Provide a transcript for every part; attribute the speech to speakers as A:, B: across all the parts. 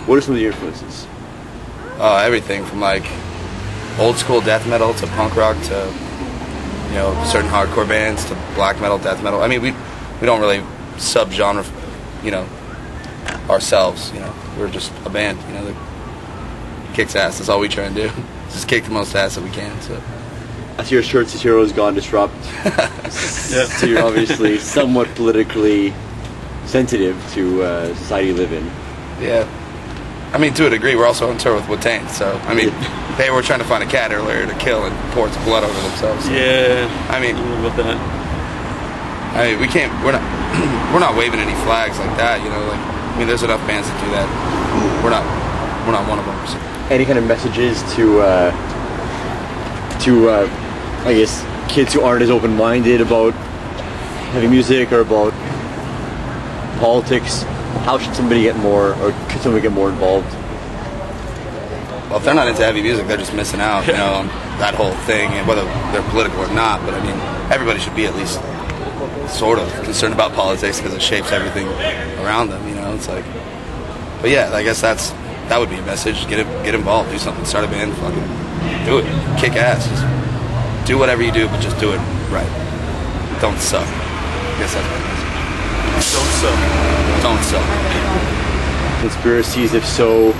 A: What are some of your influences?
B: Everything from like old school death metal to punk rock to, you know, certain hardcore bands to black metal, death metal. I mean, we don't really sub-genre, you know, ourselves, you know. We're just a band, you know, that kicks ass. That's all we try and do. Just kick the most ass that we can, so.
A: I see your shirt says Heroes Gone Disrupt.
B: Yeah.
A: So you're obviously somewhat politically sensitive to society you live in.
B: Yeah. I mean, to a degree, we're also on tour with Wu-Tang, so, I mean, they were trying to find a cat earlier to kill and pour some blood over themselves. So.
C: Yeah.
B: I mean,
C: about that.
B: I mean, we're not waving any flags like that, you know, like, I mean, there's enough bands that do that. We're not one of them. So.
A: Any kind of messages to I guess, kids who aren't as open-minded about heavy music or about politics? How should somebody get more, or could somebody get more involved?
B: Well, if they're not into heavy music, they're just missing out, you know, on that whole thing, and whether they're political or not. But I mean, everybody should be at least sort of concerned about politics because it shapes everything around them, you know. It's like, but yeah, I guess that would be a message. Get involved, do something, start a band, fucking do it, kick ass, just do whatever you do, but just do it right. Don't suck. I guess that's my message.
C: Don't suck.
B: Don't suck.
A: Conspiracies, if so,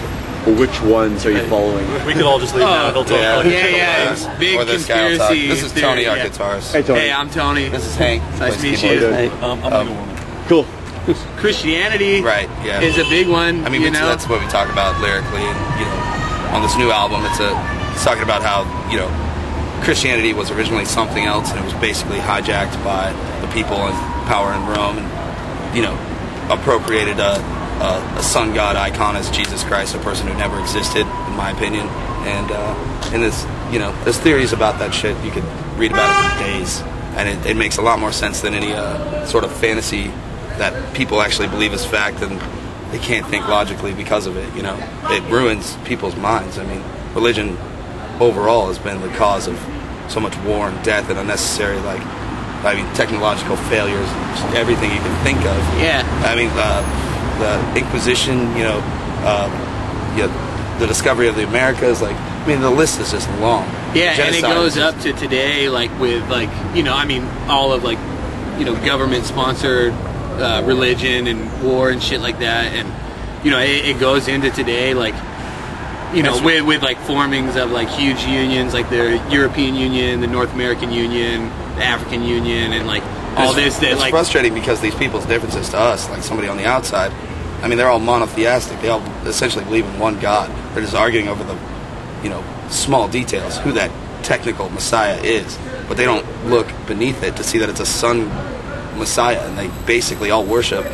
A: which ones are you following?
C: We could all just leave now. He'll talk.
D: Yeah. Big
B: or this guy will talk.
D: conspiracy.
B: This is Tony, our
D: theory,
B: guitarist.
A: Hey, Tony.
D: Hey, I'm Tony.
B: This is Hank.
D: Nice to meet
B: Plays
D: you.
B: keyboard.
C: I'm a woman.
A: Cool.
D: Christianity
B: Right, yeah.
D: is a big one.
B: I mean,
D: you know?
B: that's what we talk about lyrically, and you know, on this new album, it's talking about how, you know, Christianity was originally something else, and it was basically hijacked by the people in power in Rome, and you know, appropriated a sun god icon as Jesus Christ, a person who never existed, in my opinion. And this, you know, there's theories about that shit. You could read about it for days, and it makes a lot more sense than any sort of fantasy that people actually believe is fact, and they can't think logically because of it. You know, it ruins people's minds. I mean, religion overall has been the cause of so much war and death and unnecessary, like, I mean, technological failures, just everything you can think of.
D: Yeah.
B: I mean, the Inquisition, you know, the discovery of the Americas, like, I mean, the list is just long.
D: Yeah, and it
B: Genocide
D: goes
B: is
D: up to today, like, with, like, you know, I mean, all of, like, you know, government-sponsored religion and war and shit like that, and, you know, it goes into today, like, you know, with like formings of like huge unions, like the European Union, the North American Union, the African Union, and like all this. That,
B: it's
D: like,
B: frustrating because these people's differences to us, like somebody on the outside, I mean, they're all monotheistic. They all essentially believe in one God. They're just arguing over the, you know, small details, who that technical Messiah is, but they don't look beneath it to see that it's a sun Messiah, and they basically all worship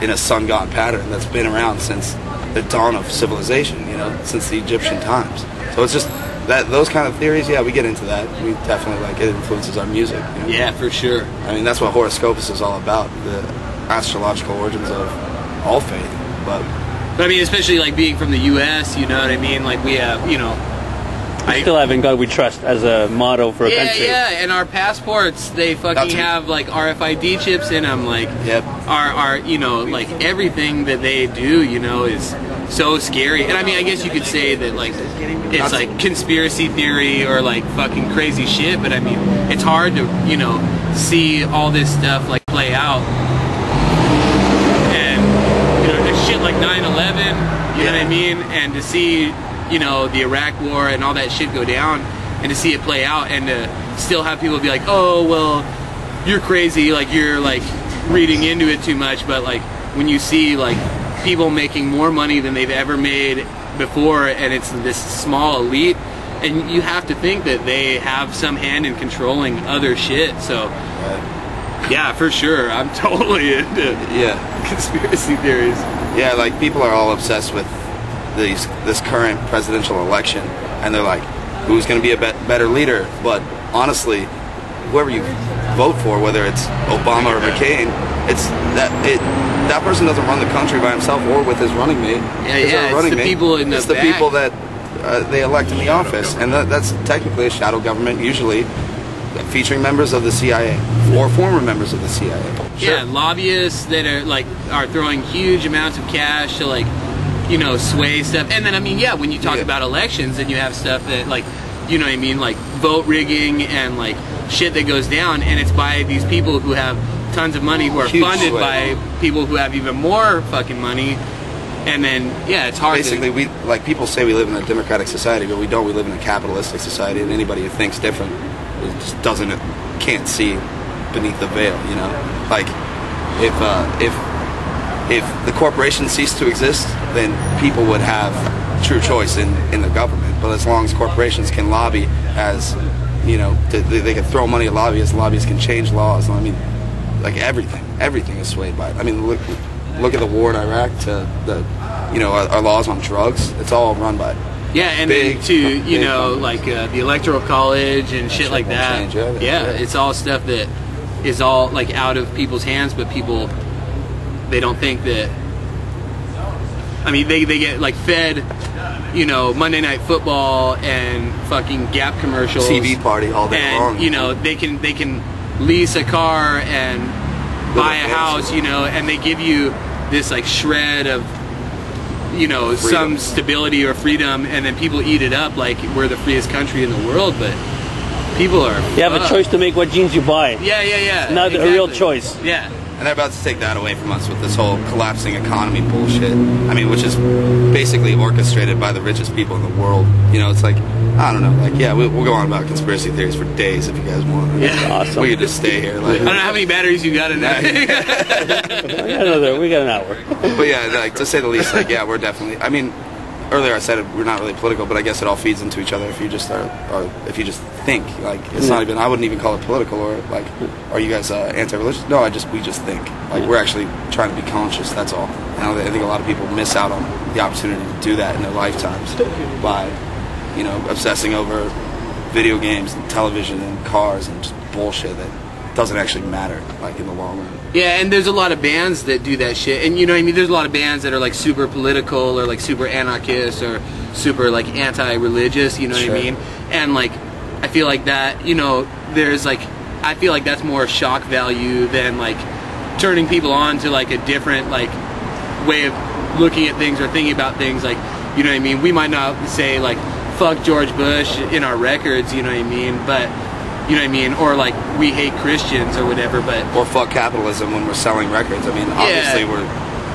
B: in a sun god pattern that's been around since the dawn of civilization, you know, since the Egyptian times. So it's just that those kind of theories, yeah, we get into that. We definitely, like, it influences our music. You know?
D: Yeah, for sure.
B: I mean, that's what Horoscopus is all about, the astrological origins of all faith. But
D: I mean, especially like being from the U.S., you know what I mean? Like we have, you know,
C: I still have "In God We Trust" as a motto for a country.
D: Yeah, and our passports, they fucking have like RFID chips in them. Like,
B: yep.
D: our you know, like everything that they do, you know, is so scary. And I mean, I guess you could say that like it's like conspiracy theory or like fucking crazy shit. But I mean, it's hard to, you know, see all this stuff like play out. And you know, there's shit like 9/11. You know what I mean? And to see, you know, the Iraq War and all that shit go down, and to see it play out, and to still have people be like, oh, well, you're crazy, like, you're, like, reading into it too much. But, like, when you see, like, people making more money than they've ever made before, and it's this small elite, and you have to think that they have some hand in controlling other shit. So, yeah, for sure, I'm totally into conspiracy theories.
B: Yeah, like, people are all obsessed with this current presidential election, and they're like, who's going to be a better leader? But honestly, whoever you vote for, whether it's Obama or McCain, it's that person doesn't run the country by himself or with his running mate.
D: It's the people in the
B: It's the
D: back.
B: people that they elect in the office, and that's technically a shadow government, usually featuring members of the CIA or former members of the CIA.
D: Yeah, lobbyists that are throwing huge amounts of cash to like you know, sway stuff. And then, I mean, yeah, when you talk
B: Yeah.
D: about elections and you have stuff that, like, you know what I mean, like vote rigging and like shit that goes down, and it's by these people who have tons of money, who are
B: Huge
D: funded
B: sway.
D: by people who have even more fucking money. And then, yeah, it's hard
B: Basically,
D: to...
B: we like people say we live in a democratic society, but we don't. We live in a capitalistic society, and anybody who thinks different just can't see beneath the veil. You know, like if the corporations ceased to exist, then people would have true choice in the government. But as long as corporations can lobby, as you know, they can throw money at lobbyists. Lobbyists can change laws. I mean, like everything is swayed by it. I mean, look at the war in Iraq to the, you know, our laws on drugs. It's all run by
D: Yeah, and
B: big,
D: then to, you
B: big
D: know,
B: companies.
D: like the Electoral College and shit
B: shit
D: like
B: won't
D: that.
B: change everything,
D: Yeah,
B: yeah.
D: it's all stuff that is all like out of people's hands, but people, they don't think that. I mean, they get like fed, you know, Monday Night Football and fucking Gap commercials,
B: TV party all day
D: and
B: long.
D: you know they can lease a car and buy a
B: fantasy
D: house,
B: world.
D: you know, and they give you this like shred of, you know,
B: Freedom.
D: some stability or freedom, and then people eat it up like we're the freest country in the world, but people are
C: You have a
D: fucked.
C: choice to make what jeans you buy.
D: Yeah.
C: Not a real choice.
D: Yeah.
B: And they're about to take that away from us with this whole collapsing economy bullshit. I mean, which is basically orchestrated by the richest people in the world. You know, it's like, I don't know, like, yeah, we'll go on about conspiracy theories for days if you guys want.
D: Yeah.
C: Awesome.
B: We could just stay here. Like,
D: I don't know how many batteries you got in there.
C: We got an hour.
B: but yeah, like, to say the least, like, yeah, we're definitely, I mean, earlier I said we're not really political, but I guess it all feeds into each other if you just are if you just think. Like, it's not even, I wouldn't even call it political, or like, are you guys anti-religious? No, we just think. Like, we're actually trying to be conscious, that's all. And I think a lot of people miss out on the opportunity to do that in their lifetimes by, you know, obsessing over video games and television and cars and just bullshit that doesn't actually matter, like, in the long run.
D: Yeah, and there's a lot of bands that do that shit, and you know what I mean, there's a lot of bands that are like super political or like super anarchist or super like anti-religious, you know
B: Sure.
D: what I mean, and like I feel like that, you know, there's like, I feel like that's more shock value than like turning people on to like a different like way of looking at things or thinking about things. Like, you know what I mean, we might not say like fuck George Bush in our records, you know what I mean, but you know what I mean, or like we hate Christians or whatever, but
B: Or fuck capitalism when we're selling records. I mean, obviously we're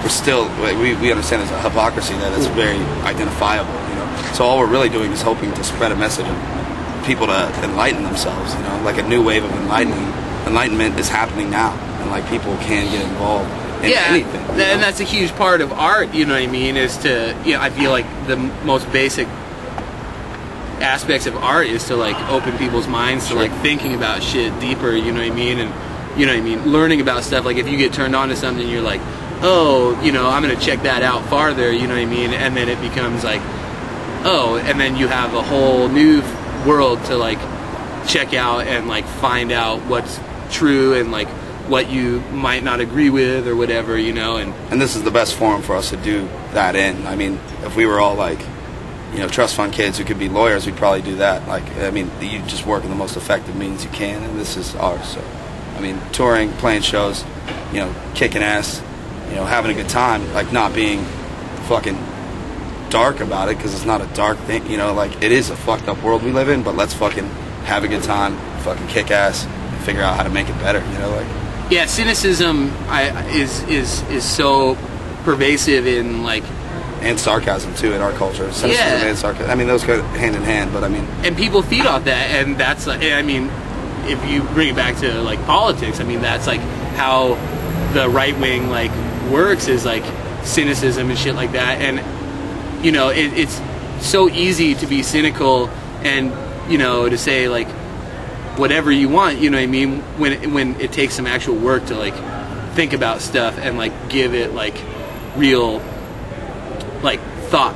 B: still, we understand there's a hypocrisy there that's very identifiable, you know. So all we're really doing is hoping to spread a message of people to enlighten themselves, you know, like a new wave of enlightenment is happening now, and like people can get involved in anything. You know?
D: And that's a huge part of art, you know what I mean, is to, you know, I feel like the most basic aspects of art is to like open people's minds to like thinking about shit deeper, you know what I mean, and you know what I mean, learning about stuff. Like if you get turned on to something, you're like, oh, you know, I'm gonna check that out farther, you know what I mean, and then it becomes like, oh, and then you have a whole new world to like check out and like find out what's true and like what you might not agree with or whatever, you know.
B: And this is the best forum for us to do that in. I mean, if we were all like, you know, trust fund kids who could be lawyers, we'd probably do that. Like, I mean, you just work in the most effective means you can, and this is ours. So, I mean, touring, playing shows, you know, kicking ass, you know, having a good time, like not being fucking dark about it, because it's not a dark thing, you know, like it is a fucked up world we live in, but let's fucking have a good time, fucking kick ass, and figure out how to make it better, you know, like.
D: Yeah, cynicism is so pervasive in like.
B: And sarcasm too in our culture. Cynicism and sarcasm. I mean, those go hand in hand, but I mean.
D: And people feed off that, and that's like, I mean, if you bring it back to like politics, I mean, that's like how the right wing like works, is like cynicism and shit like that. And you know, it's so easy to be cynical and, you know, to say like whatever you want, you know what I mean, when it takes some actual work to like think about stuff and like give it like real like thought